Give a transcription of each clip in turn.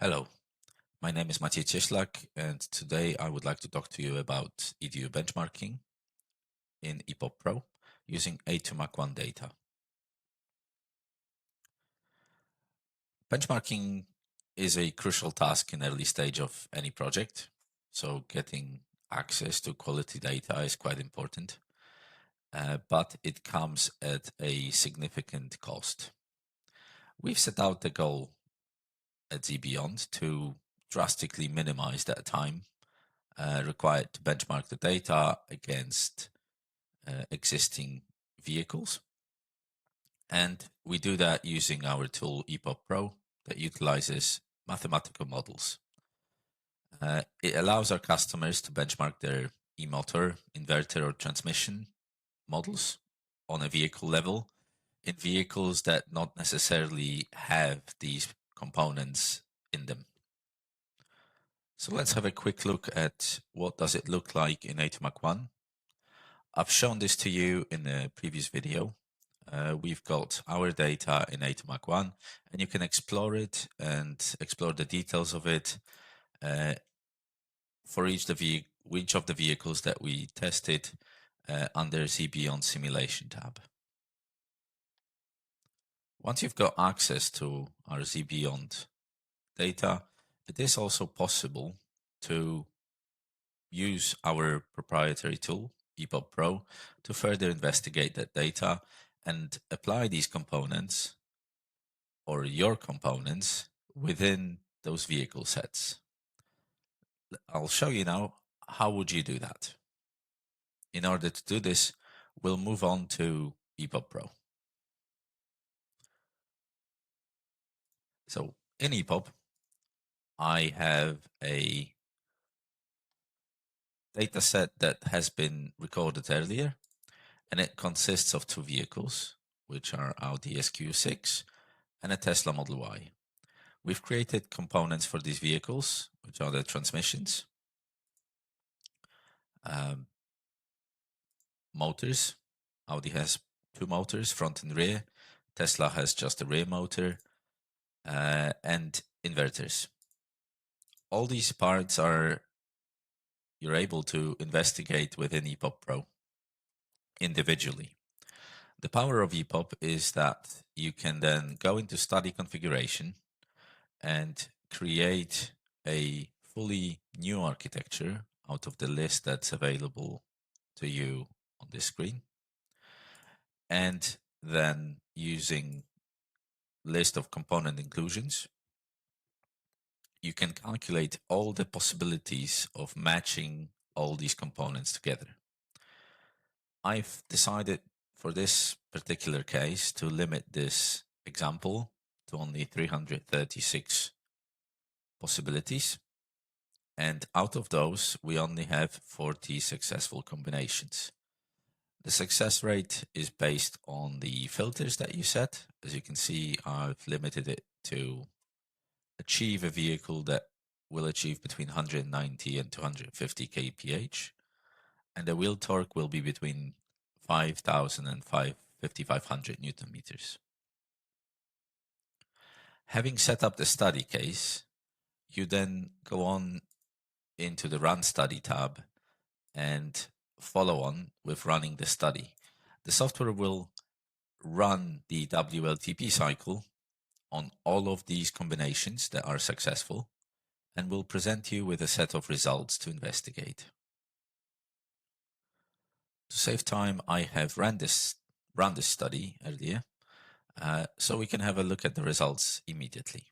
Hello, my name is Maciej Cieślak, and today I would like to talk to you about EDU benchmarking in ePOP Pro using A2MAC1 data. Benchmarking is a crucial task in early stage of any project, so getting access to quality data is quite important, but it comes at a significant cost. We've set out the goal at zBeyond to drastically minimize that time required to benchmark the data against existing vehicles. And we do that using our tool ePOP Pro that utilizes mathematical models. It allows our customers to benchmark their e-motor, inverter, or transmission models on a vehicle level in vehicles that not necessarily have these components in them. So let's have a quick look at what does it look like in A2MAC1. I've shown this to you in a previous video. We've got our data in A2MAC1, and you can explore it and explore the details of it for each of the vehicles that we tested under zBeyond Simulation tab. Once you've got access to our zBeyond data, it is also possible to use our proprietary tool, ePOP Pro, to further investigate that data and apply these components or your components within those vehicle sets. I'll show you now how would you do that. In order to do this, we'll move on to ePOP Pro. So in ePOP, I have a data set that has been recorded earlier, and it consists of two vehicles, which are Audi SQ6 and a Tesla Model Y. We've created components for these vehicles, which are the transmissions, motors. Audi has two motors, front and rear. Tesla has just a rear motor, and inverters. All these parts you're able to investigate within ePOP Pro individually. The power of ePOP is that you can then go into study configuration and create a fully new architecture out of the list that's available to you on this screen. And then using list of component inclusions, you can calculate all the possibilities of matching all these components together. I've decided for this particular case to limit this example to only 336 possibilities. And out of those, we only have 40 successful combinations. The success rate is based on the filters that you set. As you can see, I've limited it to achieve a vehicle that will achieve between 190 and 250 kph. And the wheel torque will be between 5,000 and 5,500 Newton meters. Having set up the study case, you then go on into the Run Study tab and follow on with running the study. The software will run the WLTP cycle on all of these combinations that are successful and will present you with a set of results to investigate. To save time, I have run this study earlier, so we can have a look at the results immediately.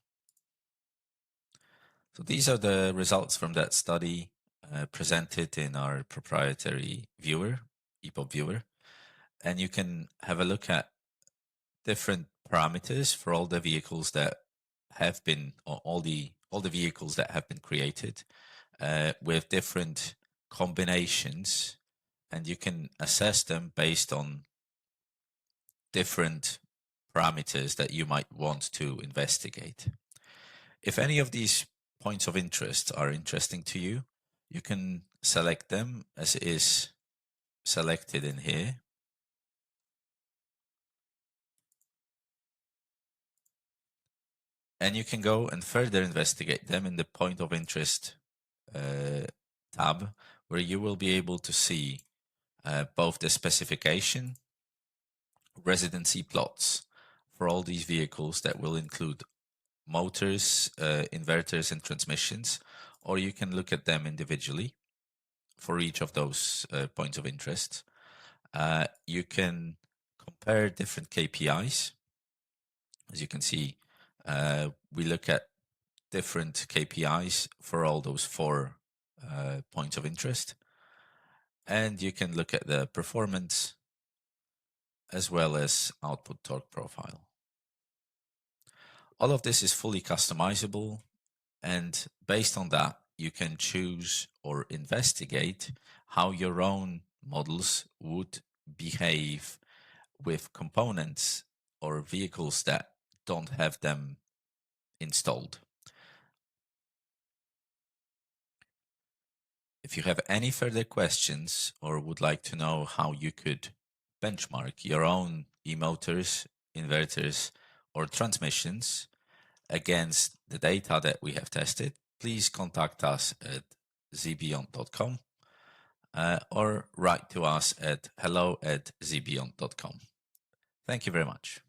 So these are the results from that study presented in our proprietary viewer, ePOP viewer, and you can have a look at different parameters for all the vehicles that have been, or all the vehicles that have been created with different combinations, and you can assess them based on different parameters that you might want to investigate. If any of these points of interest are interesting to you, you can select them as it is selected in here. And you can go and further investigate them in the point of interest tab, where you will be able to see both the specification, residency plots for all these vehicles that will include motors, inverters, and transmissions, or you can look at them individually for each of those points of interest. You can compare different KPIs. As you can see, we look at different KPIs for all those four points of interest. And you can look at the performance as well as output torque profile. All of this is fully customizable, and based on that, you can choose or investigate how your own models would behave with components or vehicles that don't have them installed. If you have any further questions or would like to know how you could benchmark your own e-motors, inverters, or transmissions against the data that we have tested, please contact us at zbeyond.com or write to us at hello@zbeyond.com. Thank you very much.